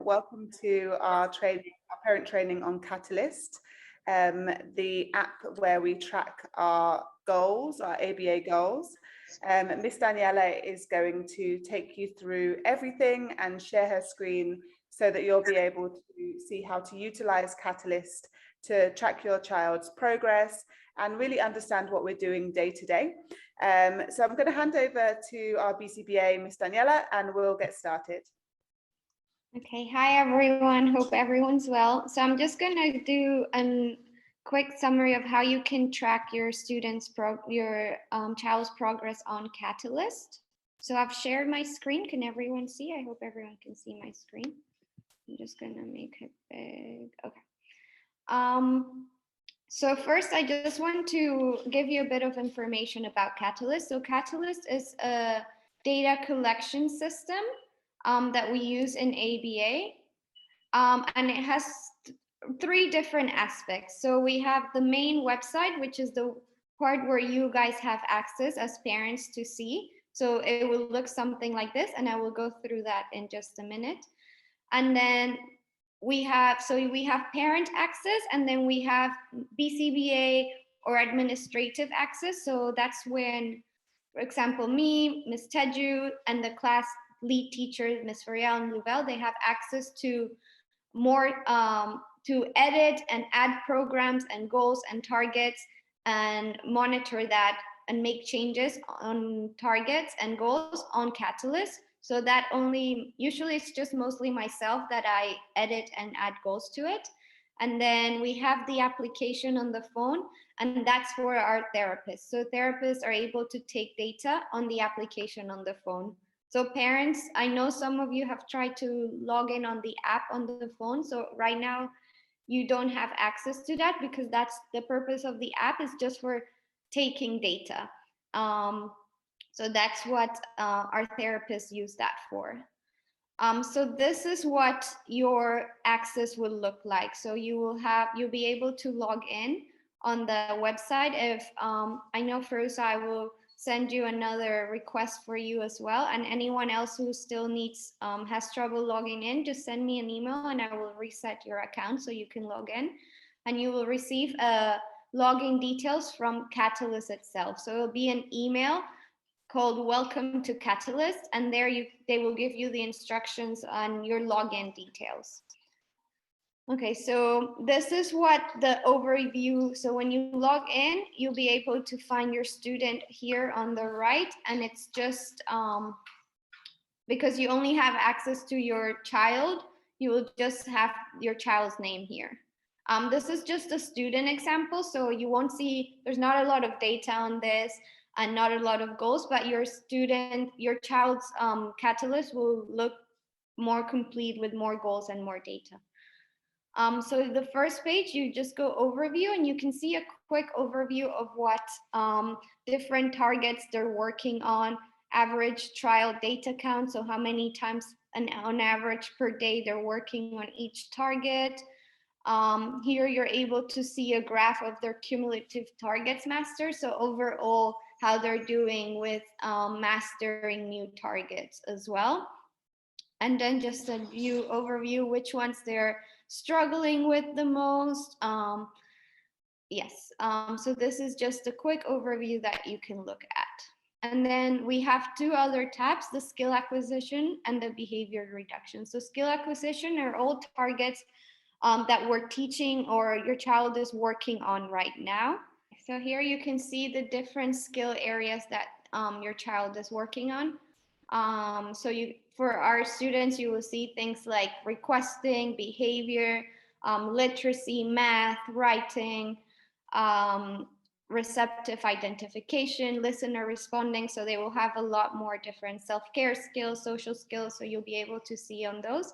Welcome to our parent training on Catalyst, the app where we track our goals, our ABA goals. Miss Daniela is going to take you through everything and share her screen so that you'll be able to see how to utilize Catalyst to track your child's progress and really understand what we're doing day to day. So I'm going to hand over to our BCBA, Miss Daniela, and we'll get started. Okay, hi everyone, hope everyone's well. So I'm just gonna do a quick summary of how you can track your child's progress on Catalyst. So I've shared my screen, can everyone see? I hope everyone can see my screen. I'm just gonna make it big, okay. So first I just want to give you a bit of information about Catalyst. So Catalyst is a data collection system that we use in ABA. And it has three different aspects. So we have the main website, which is the part where you guys have access as parents to see. So it will look something like this, and I will go through that in just a minute. And then we have parent access, and then we have BCBA or administrative access. So that's when, for example, me, Ms. Teju, and the class lead teachers, Ms. Fariel and Louvel, they have access to more to edit and add programs and goals and targets and monitor that and make changes on targets and goals on Catalyst. So that usually it's just mostly myself that I edit and add goals to it. And then we have the application on the phone, and that's for our therapists. So therapists are able to take data on the application on the phone. So parents, I know some of you have tried to log in on the app on the phone. So right now you don't have access to that because that's the purpose of the app, is just for taking data. So that's what our therapists use that for. So this is what your access will look like. So you'll be able to log in on the website. If I know Feruza, I will send you another request for you as well. And anyone else who still has trouble logging in, just send me an email and I will reset your account so you can log in. And you will receive login details from Catalyst itself. So it'll be an email called Welcome to Catalyst, and there they will give you the instructions on your login details. Okay, so this is what the overview. So when you log in, you'll be able to find your student here on the right, and it's just because you only have access to your child, you will just have your child's name here. This is just a student example, so you won't see, there's not a lot of data on this and not a lot of goals, but your child's Catalyst will look more complete with more goals and more data. So the first page, you just go overview, and you can see a quick overview of what different targets they're working on, average trial data count, so how many times on average per day they're working on each target. Here you're able to see a graph of their cumulative targets mastered, so overall how they're doing with mastering new targets as well. And then just a overview which ones they're struggling with the most. So this is just a quick overview that you can look at. And then we have two other tabs, the skill acquisition and the behavior reduction. So skill acquisition are all targets that we're teaching or your child is working on right now. So here you can see the different skill areas that your child is working on. For our students, you will see things like requesting, behavior, literacy, math, writing, receptive identification, listener responding. So they will have a lot more different self-care skills, social skills. So you'll be able to see on those.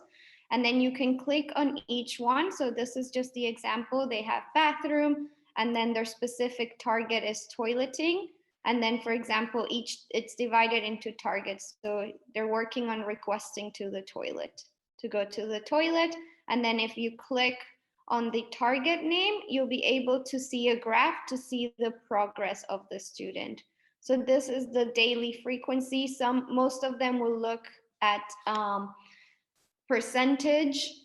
And then you can click on each one. So this is just the example. They have bathroom, and then their specific target is toileting. And then, for example, it's divided into targets. So they're working on requesting to the toilet, to go to the toilet. And then if you click on the target name, you'll be able to see a graph to see the progress of the student. So this is the daily frequency. Most of them will look at percentage.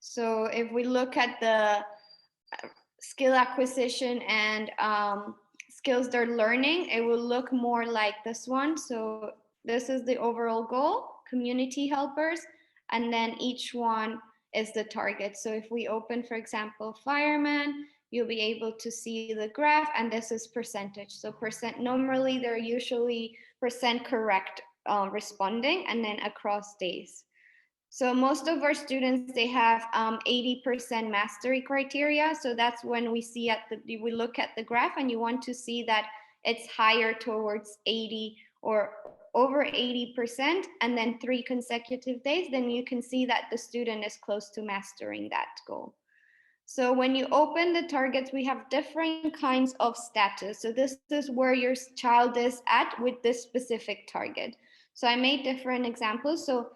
So if we look at the skill acquisition and skills they're learning, it will look more like this one. So this is the overall goal, community helpers, and then each one is the target. So if we open, for example, fireman, you'll be able to see the graph, and this is percentage. So normally they're usually percent correct responding, and then across days. So most of our students, they have 80% mastery criteria. So that's when we look at the graph and you want to see that it's higher towards 80 or over 80%, and then 3 consecutive days, then you can see that the student is close to mastering that goal. So when you open the targets, we have different kinds of status. So this is where your child is at with this specific target. So I made different examples. So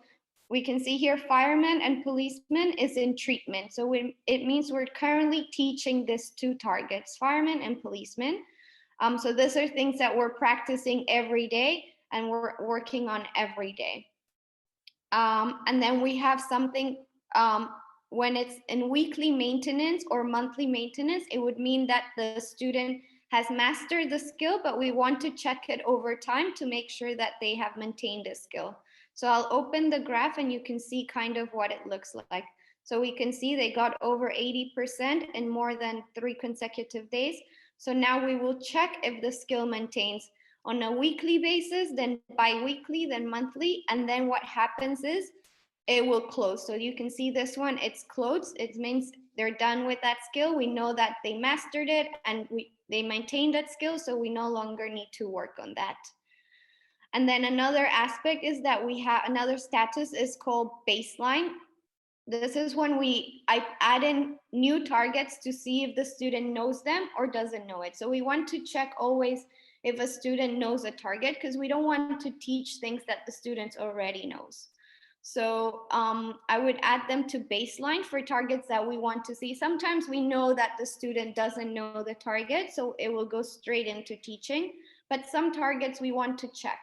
we can see here firemen and policemen is in treatment. So it means we're currently teaching these 2 targets, firemen and policemen. So these are things that we're practicing every day and we're working on every day. And then we have something, when it's in weekly maintenance or monthly maintenance, it would mean that the student has mastered the skill, but we want to check it over time to make sure that they have maintained the skill. So I'll open the graph and you can see kind of what it looks like. So we can see they got over 80% in more than 3 consecutive days. So now we will check if the skill maintains on a weekly basis, then bi-weekly, then monthly. And then what happens is it will close. So you can see this one, it's closed. It means they're done with that skill. We know that they mastered it and they maintained that skill. So we no longer need to work on that. And then another aspect is that we have another status is called baseline. This is when I add in new targets to see if the student knows them or doesn't know it. So we want to check always if a student knows a target, because we don't want to teach things that the student already knows. So I would add them to baseline for targets that we want to see. Sometimes we know that the student doesn't know the target, so it will go straight into teaching. But some targets we want to check.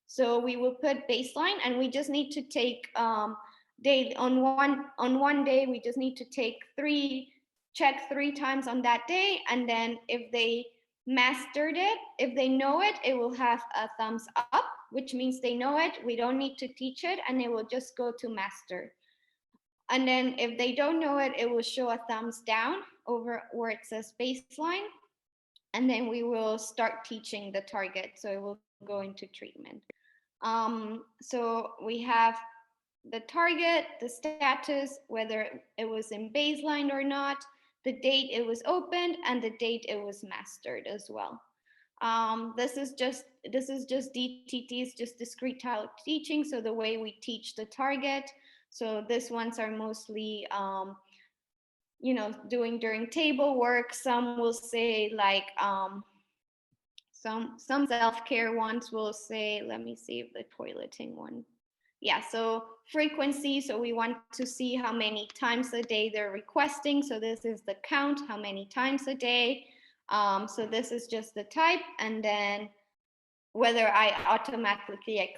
So we will put baseline, and we just need to take on one day, we just need to check 3 times on that day. And then if they mastered it, if they know it, it will have a thumbs up, which means they know it. We don't need to teach it, and it will just go to master. And then if they don't know it, it will show a thumbs down over where it says baseline. And then we will start teaching the target. So it will go into treatment. So we have the target, the status, whether it was in baseline or not, the date it was opened, and the date it was mastered as well. This is just DTT, is just discrete tile teaching. So the way we teach the target. So these ones are mostly, doing during table work. Some will say like, some self-care ones will say, let me see if the toileting one. Yeah, so frequency, so we want to see how many times a day they're requesting. So this is the count, how many times a day. So this is just the type, and then whether I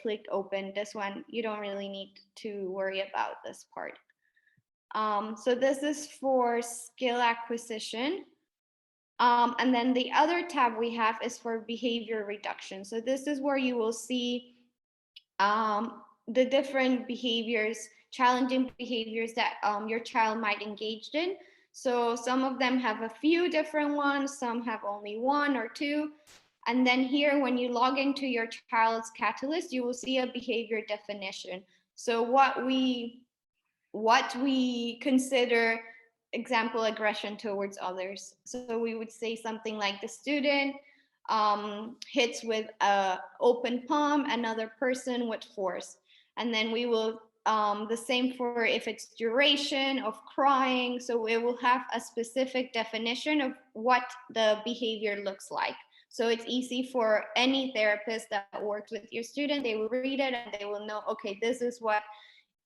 click open. This one, you don't really need to worry about this part. So this is for skill acquisition. And then the other tab we have is for behavior reduction. So this is where you will see the different behaviors, challenging behaviors that your child might engage in. So some of them have a few different ones, some have only 1 or 2. And then here, when you log into your child's Catalyst, you will see a behavior definition. So what we consider, example, aggression towards others. So we would say something like the student hits with an open palm another person with force. And then we will, the same for if it's duration of crying. So it will have a specific definition of what the behavior looks like. So it's easy for any therapist that works with your student. They will read it and they will know, okay, this is what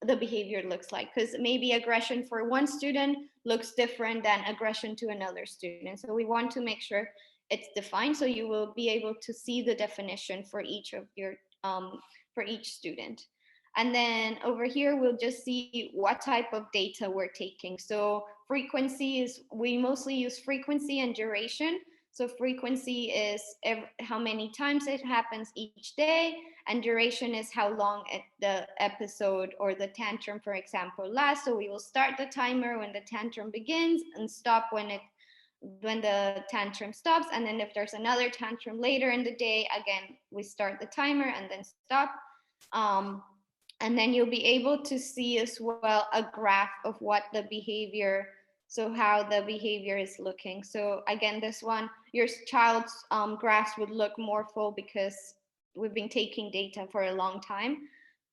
the behavior looks like, because maybe aggression for one student looks different than aggression to another student. So we want to make sure it's defined, so you will be able to see the definition for each of your for each student. And then over here, we'll just see what type of data we're taking. So frequency is, we mostly use frequency and duration. So frequency is how many times it happens each day, and duration is how long the episode or the tantrum, for example, lasts. So we will start the timer when the tantrum begins and stop when the tantrum stops. And then if there's another tantrum later in the day, again, we start the timer and then stop. And then you'll be able to see as well a graph of what the behavior, so how the behavior is looking. So again, this one, your child's graphs would look more full because we've been taking data for a long time.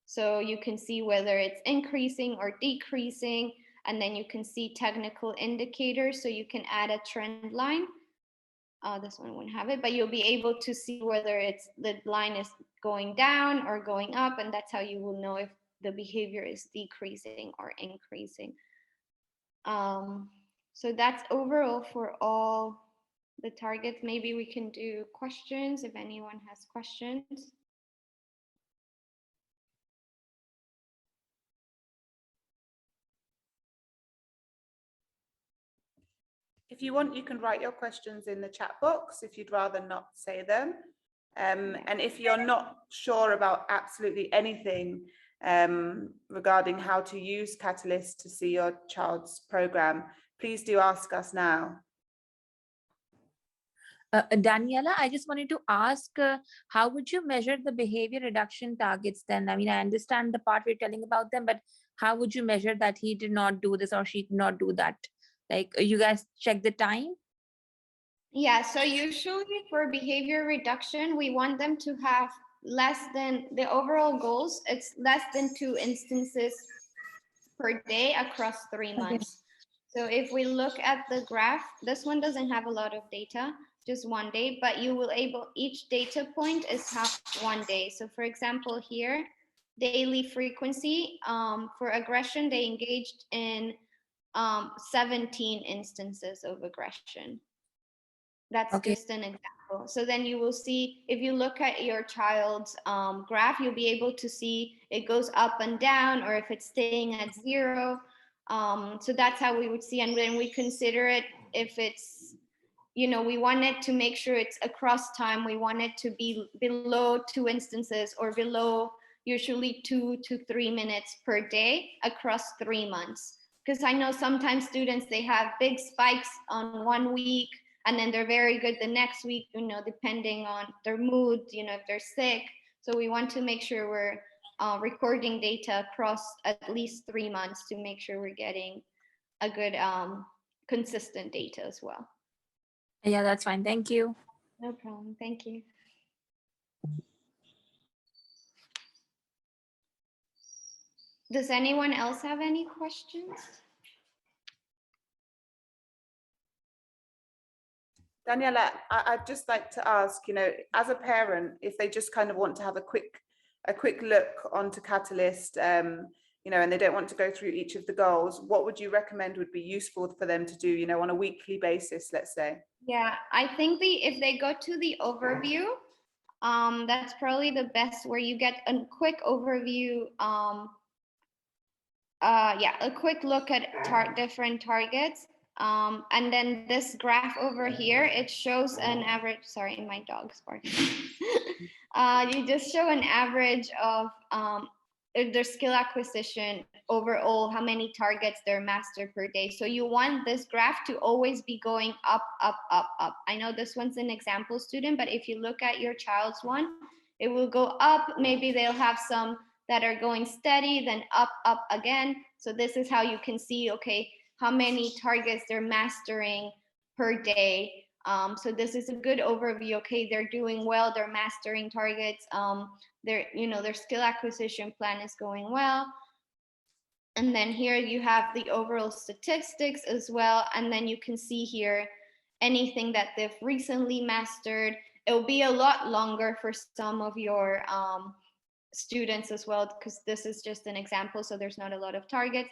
So you can see whether it's increasing or decreasing, and then you can see technical indicators. So you can add a trend line. This one won't have it, but you'll be able to see whether it's the line is going down or going up, and that's how you will know if the behavior is decreasing or increasing. So that's overall for all the targets. Maybe we can do questions if anyone has questions. If you want, you can write your questions in the chat box if you'd rather not say them. And if you're not sure about absolutely anything regarding how to use Catalyst to see your child's program, please do ask us now. Daniela, I just wanted to ask, how would you measure the behavior reduction targets then? I mean, I understand the part we're telling about them, but how would you measure that he did not do this or she did not do that? Like, you guys check the time? Yeah, so usually for behavior reduction, we want them to have less than the overall goals. It's less than 2 instances per day across 3 months. So if we look at the graph, this one doesn't have a lot of data, just 1 day, but you will each data point is half 1 day. So for example, here, daily frequency, for aggression, they engaged in 17 instances of aggression. That's just an example. So then you will see, if you look at your child's graph, you'll be able to see it goes up and down, or if it's staying at 0. So that's how we would see. And then we consider it if it's, we want it to make sure it's across time. We want it to be below 2 instances or below usually 2 to 3 minutes per day across 3 months. Because I know sometimes students, they have big spikes on 1 week, and then they're very good the next week, depending on their mood, if they're sick. So we want to make sure we're recording data across at least 3 months to make sure we're getting a good consistent data as well. Yeah, that's fine. Thank you. No problem. Thank you. Does anyone else have any questions? Daniela, I'd just like to ask, as a parent, if they just kind of want to have a quick look onto Catalyst, and they don't want to go through each of the goals, what would you recommend would be useful for them to do, on a weekly basis, let's say? Yeah, I think if they go to the overview, that's probably the best, where you get a quick overview. A quick look at different targets. And then this graph over here, it shows an average, sorry, my dog's barking. You just show an average of their skill acquisition overall, how many targets they're mastered per day. So you want this graph to always be going up, up, up, up. I know this one's an example student, but if you look at your child's one, it will go up. Maybe they'll have some that are going steady, then up, up again. So this is how you can see, okay, how many targets they're mastering per day. So this is a good overview. Okay, they're doing well, they're mastering targets. Their skill acquisition plan is going well. And then here you have the overall statistics as well. And then you can see here anything that they've recently mastered. It will be a lot longer for some of your students as well, because this is just an example, so there's not a lot of targets.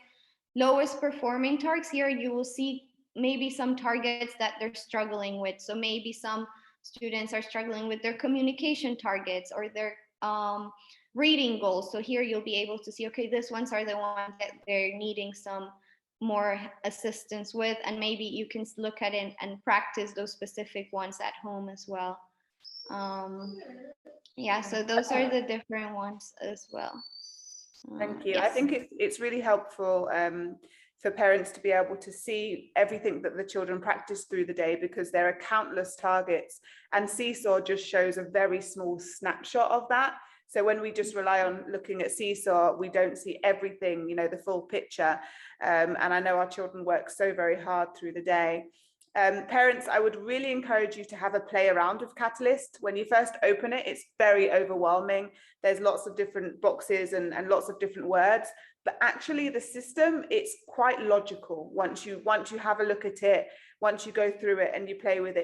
Lowest performing targets, here you will see maybe some targets that they're struggling with. So maybe some students are struggling with their communication targets, or reading goals. So here you'll be able to see, okay, these ones are the ones that they're needing some more assistance with, and maybe you can look at it and practice those specific ones at home as well. Yeah, so those are the different ones as well. Thank you. Yes. I think it's really helpful for parents to be able to see everything that the children practice through the day, because there are countless targets, and Seesaw just shows a very small snapshot of that. So when we just rely on looking at Seesaw, we don't see everything, you know, the full picture. And I know our children work so very hard through the day. Parents, I would really encourage you to have a play around with Catalyst. When you first open it, it's very overwhelming. There's lots of different boxes and lots of different words, but actually the system, it's quite logical. Once you have a look at it, once you go through it and you play with it,